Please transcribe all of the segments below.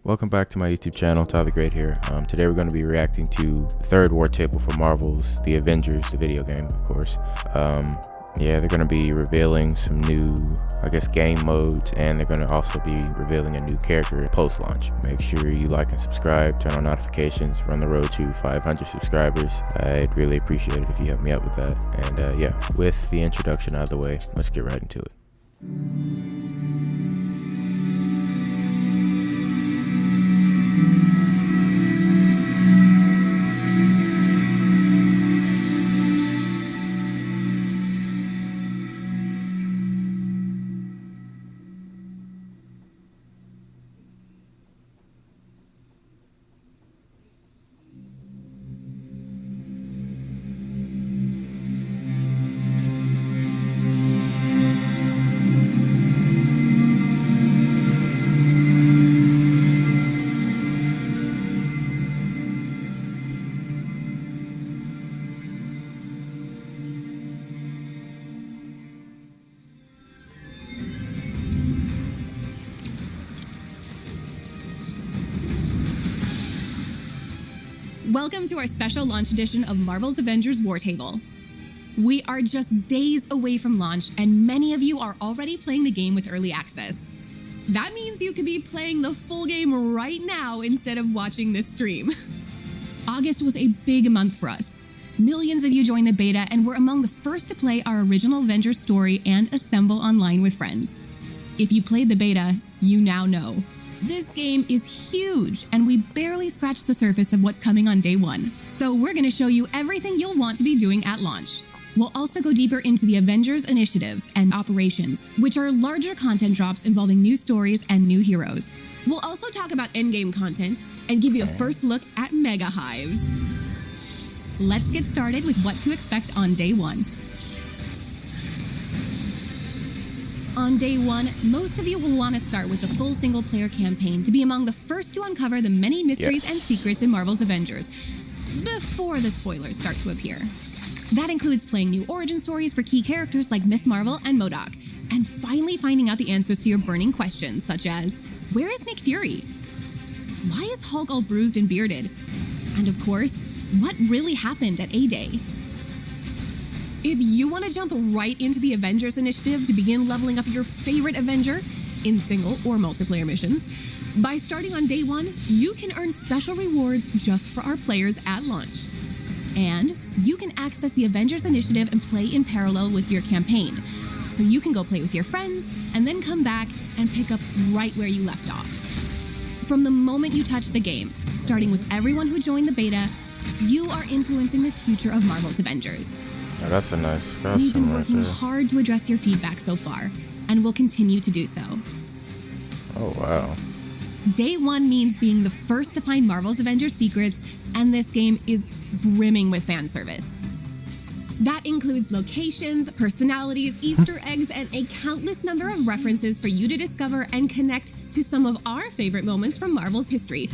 Welcome back to my YouTube channel, Tyler the Great here. Today we're going to be reacting to the third war table for Marvel's The Avengers, the video game, of course. Yeah, they're going to be revealing some new, game modes, and they're going to also be revealing a new character post-launch. Make sure you like and subscribe, turn on notifications. We're on the road to 500 subscribers. I'd really appreciate it if you help me out with that. And yeah, with the introduction out of the way, let's get right into it. Welcome to our special launch edition of Marvel's Avengers War Table. We are just days away from launch, and many of you are already playing the game with early access. That means you could be playing the full game right now instead of watching this stream. August was a big month for us. Millions of you joined the beta and were among the first to play our original Avengers story and assemble online with friends. If you played the beta, you now know. This game is huge, and we barely scratched the surface of what's coming on day one. So we're going to show you everything you'll want to be doing at launch. We'll also go deeper into the Avengers Initiative and Operations, which are larger content drops involving new stories and new heroes. We'll also talk about endgame content and give you a first look at Mega Hives. Let's get started with what to expect on day one. On day one, most of you will want to start with the full single-player campaign to be among the first to uncover the many mysteries and secrets in Marvel's Avengers, before the spoilers start to appear. That includes playing new origin stories for key characters like Ms. Marvel and MODOK, and finally finding out the answers to your burning questions, such as, where is Nick Fury? Why is Hulk all bruised and bearded? And of course, what really happened at A-Day? If you want to jump right into the Avengers Initiative to begin leveling up your favorite Avenger in single or multiplayer missions, by starting on day one, you can earn special rewards just for our players at launch. And you can access the Avengers Initiative and play in parallel with your campaign. So you can go play with your friends and then come back and pick up right where you left off. From the moment you touch the game, starting with everyone who joined the beta, you are influencing the future of Marvel's Avengers. Oh, that's a nice We've costume been right working there. hard to address your feedback so far, and will continue to do so. Oh, wow. Day one means being the first to find Marvel's Avengers secrets, and this game is brimming with fan service. That includes locations, personalities, Easter eggs, and a countless number of references for you to discover and connect to some of our favorite moments from Marvel's history.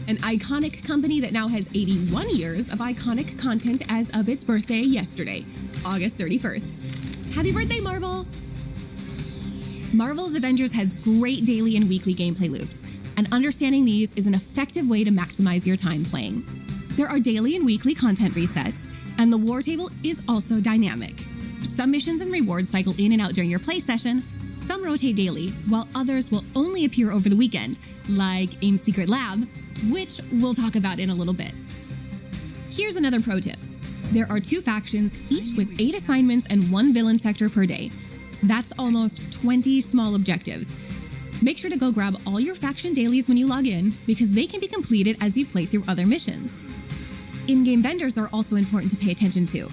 An iconic company that now has 81 years of iconic content as of its birthday yesterday, August 31st. Happy birthday, Marvel! Marvel's Avengers has great daily and weekly gameplay loops, and understanding these is an effective way to maximize your time playing. There are daily and weekly content resets, and the war table is also dynamic. Some missions and rewards cycle in and out during your play session, some rotate daily, while others will only appear over the weekend, like AIM's Secret Lab, which we'll talk about in a little bit. Here's another pro tip. There are 2 factions, each with 8 assignments and 1 villain sector per day. That's almost 20 small objectives. Make sure to go grab all your faction dailies when you log in, because they can be completed as you play through other missions. In-game vendors are also important to pay attention to.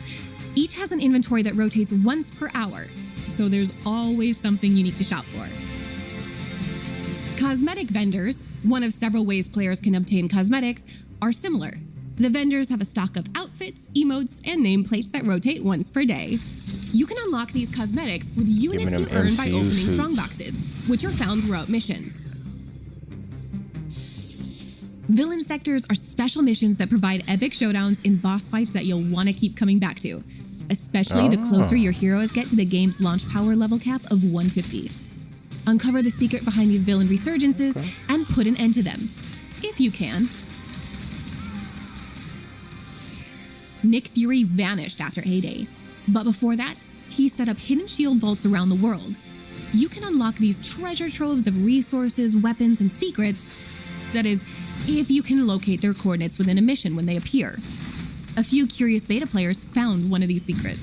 Each has an inventory that rotates once per hour, so there's always something unique to shop for. Cosmetic vendors, one of several ways players can obtain cosmetics, are similar. The vendors have a stock of outfits, emotes, and nameplates that rotate once per day. You can unlock these cosmetics with units you earn by opening strongboxes, which are found throughout missions. Villain sectors are special missions that provide epic showdowns in boss fights that you'll want to keep coming back to, especially the closer your heroes get to the game's launch power level cap of 150. Uncover the secret behind these villain resurgences and put an end to them, if you can. Nick Fury vanished after A-Day, but before that, he set up hidden shield vaults around the world. You can unlock these treasure troves of resources, weapons, and secrets. That is, if you can locate their coordinates within a mission when they appear. A few curious beta players found one of these secrets.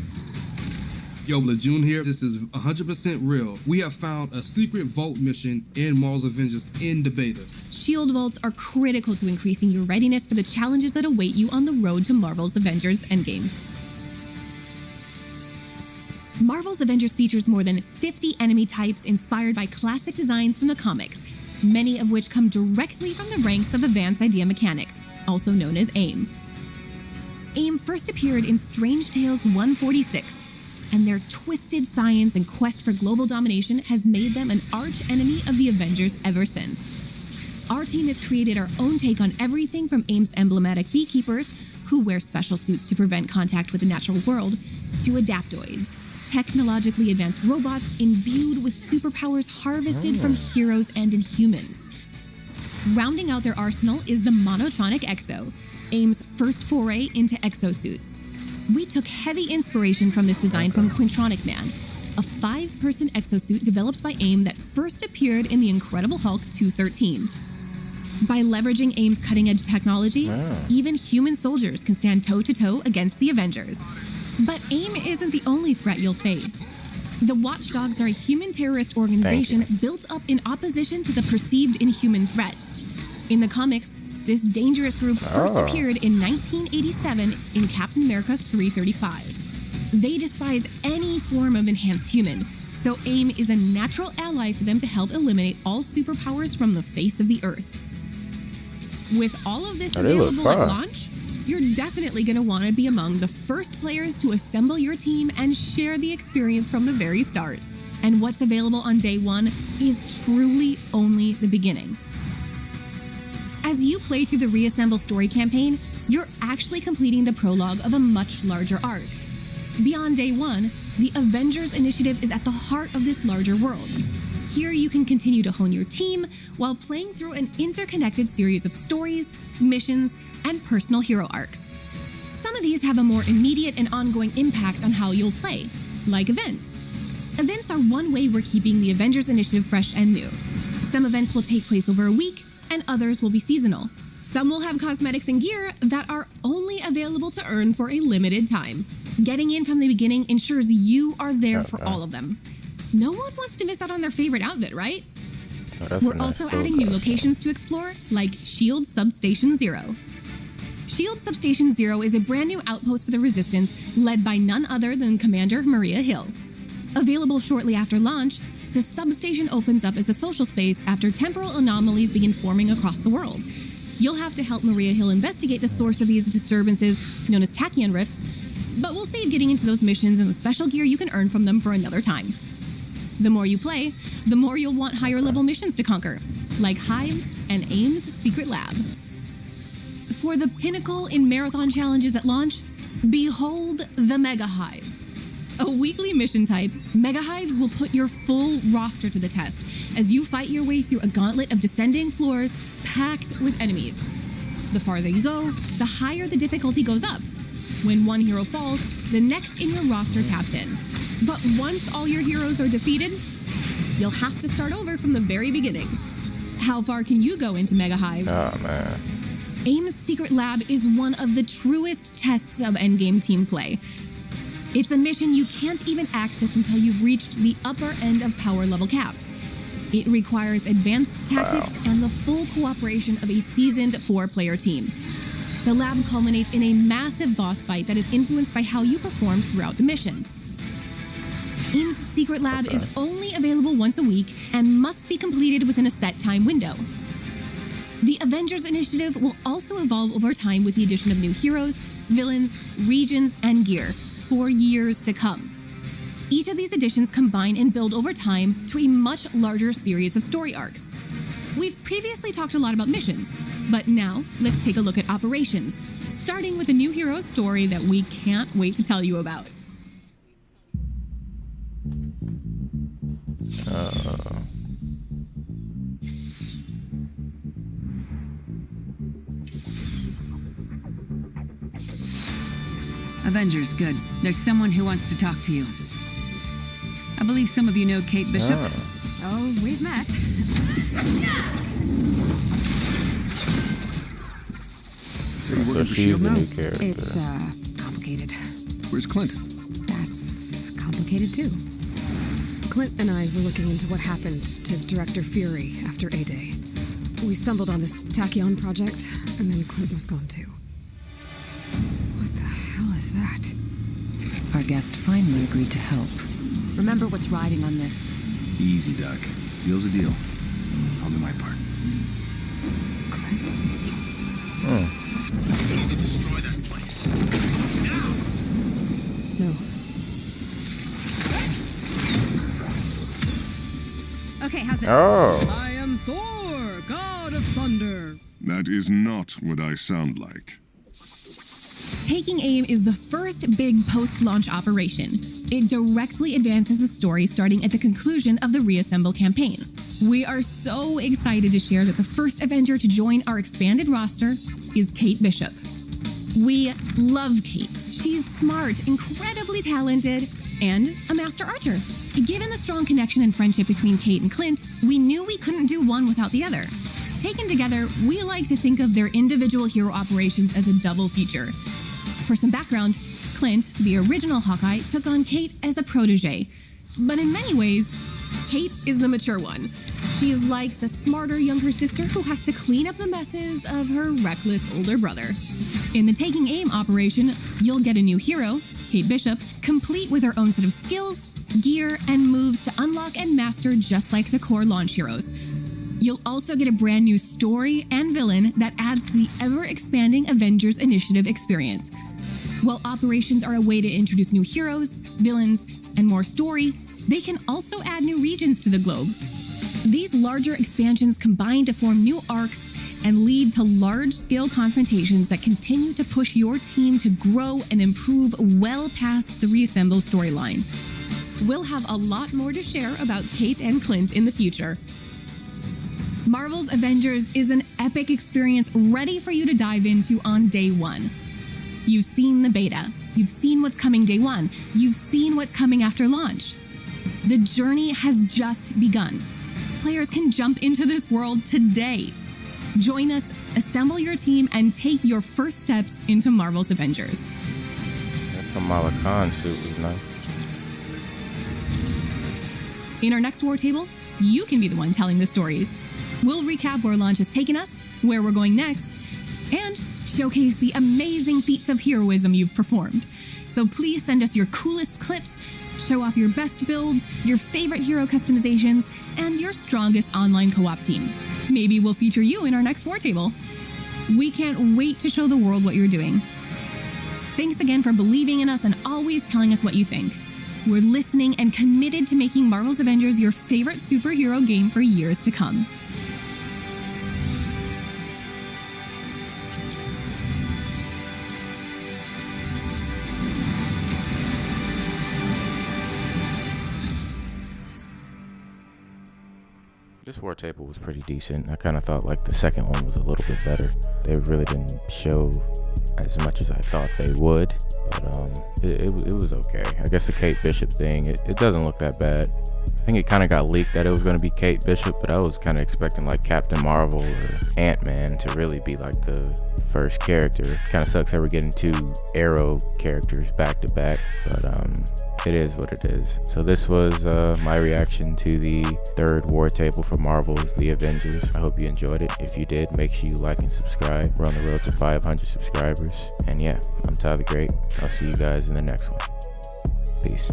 Yo, Lejeune here. This is 100% real. We have found a secret vault mission in Marvel's Avengers in the beta. Shield vaults are critical to increasing your readiness for the challenges that await you on the road to Marvel's Avengers Endgame. Marvel's Avengers features more than 50 enemy types inspired by classic designs from the comics, many of which come directly from the ranks of Advanced Idea Mechanics, also known as AIM. AIM first appeared in Strange Tales 146, and their twisted science and quest for global domination has made them an arch-enemy of the Avengers ever since. Our team has created our own take on everything from AIM's emblematic beekeepers, who wear special suits to prevent contact with the natural world, to adaptoids, technologically advanced robots imbued with superpowers harvested from heroes and Inhumans. Rounding out their arsenal is the Monotronic Exo, AIM's first foray into exosuits. We took heavy inspiration from this design from Quintronic Man, a 5-person exosuit developed by AIM that first appeared in The Incredible Hulk 213. By leveraging AIM's cutting-edge technology, even human soldiers can stand toe-to-toe against the Avengers. But AIM isn't the only threat you'll face. The Watchdogs are a human terrorist organization built up in opposition to the perceived inhuman threat. In the comics, this dangerous group first appeared in 1987 in Captain America 335. They despise any form of enhanced human, so AIM is a natural ally for them to help eliminate all superpowers from the face of the Earth. With all of this available at launch, you're definitely going to want to be among the first players to assemble your team and share the experience from the very start. And what's available on day one is truly only the beginning. As you play through the Reassemble story campaign, you're actually completing the prologue of a much larger arc. Beyond day one, the Avengers Initiative is at the heart of this larger world. Here you can continue to hone your team while playing through an interconnected series of stories, missions, and personal hero arcs. Some of these have a more immediate and ongoing impact on how you'll play, like events. Events are one way we're keeping the Avengers Initiative fresh and new. Some events will take place over a week, and others will be seasonal. Some will have cosmetics and gear that are only available to earn for a limited time. Getting in from the beginning ensures you are there for all of them. No one wants to miss out on their favorite outfit, right? We're also adding new locations to explore, like Shield Substation Zero. Shield Substation Zero is a brand new outpost for the Resistance, led by none other than Commander Maria Hill. Available shortly after launch, the substation opens up as a social space after temporal anomalies begin forming across the world. You'll have to help Maria Hill investigate the source of these disturbances, known as tachyon rifts, but we'll save getting into those missions and the special gear you can earn from them for another time. The more you play, the more you'll want higher level missions to conquer, like Hives and AIM's Secret Lab. For the pinnacle in marathon challenges at launch, behold the Mega Hive. A weekly mission type, Mega Hives will put your full roster to the test as you fight your way through a gauntlet of descending floors packed with enemies. The farther you go, the higher the difficulty goes up. When one hero falls, the next in your roster taps in. But once all your heroes are defeated, you'll have to start over from the very beginning. How far can you go into Mega Hives? Oh, man. AIM's Secret Lab is one of the truest tests of endgame team play. It's a mission you can't even access until you've reached the upper end of power level caps. It requires advanced tactics and the full cooperation of a seasoned 4-player team. The lab culminates in a massive boss fight that is influenced by how you performed throughout the mission. AIM's Secret Lab is only available once a week and must be completed within a set time window. The Avengers Initiative will also evolve over time with the addition of new heroes, villains, regions, and gear for years to come. Each of these additions combine and build over time to a much larger series of story arcs. We've previously talked a lot about missions, but now let's take a look at operations, starting with a new hero story that we can't wait to tell you about. Avengers, good. There's someone who wants to talk to you. I believe some of you know Kate Bishop. Oh, we've met. So she's the new character. It's, complicated. Where's Clint? That's complicated, too. Clint and I were looking into what happened to Director Fury after A-Day. We stumbled on this Tachyon project, and then Clint was gone, too. What the hell is that? Our guest finally agreed to help. Remember what's riding on this. Easy, Doc. Deal's a deal. I'll do my part. We need to destroy that place. Now! No. Okay, how's this? Oh. I am Thor, god of thunder. That is not what I sound like. Taking Aim is the first big post-launch operation. It directly advances the story starting at the conclusion of the Reassemble campaign. We are so excited to share that the first Avenger to join our expanded roster is Kate Bishop. We love Kate. She's smart, incredibly talented, and a master archer. Given the strong connection and friendship between Kate and Clint, we knew we couldn't do one without the other. Taken together, we like to think of their individual hero operations as a double feature. For some background, Clint, the original Hawkeye, took on Kate as a protege. But in many ways, Kate is the mature one. She is like the smarter younger sister who has to clean up the messes of her reckless older brother. In the Taking Aim operation, you'll get a new hero, Kate Bishop, complete with her own set of skills, gear, and moves to unlock and master just like the core launch heroes. You'll also get a brand new story and villain that adds to the ever-expanding Avengers Initiative experience. While operations are a way to introduce new heroes, villains, and more story, they can also add new regions to the globe. These larger expansions combine to form new arcs and lead to large-scale confrontations that continue to push your team to grow and improve well past the Reassemble storyline. We'll have a lot more to share about Kate and Clint in the future. Marvel's Avengers is an epic experience ready for you to dive into on day one. You've seen the beta. You've seen what's coming day one. You've seen what's coming after launch. The journey has just begun. Players can jump into this world today. Join us, assemble your team, and take your first steps into Marvel's Avengers. That Kamala Khan suit was nice. In our next War Table, you can be the one telling the stories. We'll recap where launch has taken us, where we're going next, and showcase the amazing feats of heroism you've performed. So please send us your coolest clips, show off your best builds, your favorite hero customizations, and your strongest online co-op team. Maybe we'll feature you in our next War Table. We can't wait to show the world what you're doing. Thanks again for believing in us and always telling us what you think. We're listening and committed to making Marvel's Avengers your favorite superhero game for years to come. This War Table was pretty decent. I kind of thought like the second one was a little bit better. They really didn't show as much as I thought they would, but it was okay. I guess the Kate Bishop thing, it doesn't look that bad. I think it kind of got leaked that it was going to be Kate Bishop, but I was kind of expecting like Captain Marvel or Ant-Man to really be like the first character. Kind of sucks that we're getting two Arrow characters back to back, but it is what it is. So this was my reaction to the third War Table for Marvel's The Avengers. I hope you enjoyed it. If you did, make sure you like and subscribe. We're on the road to 500 subscribers. And yeah, I'm Tyler the Great. I'll see you guys in the next one. Peace.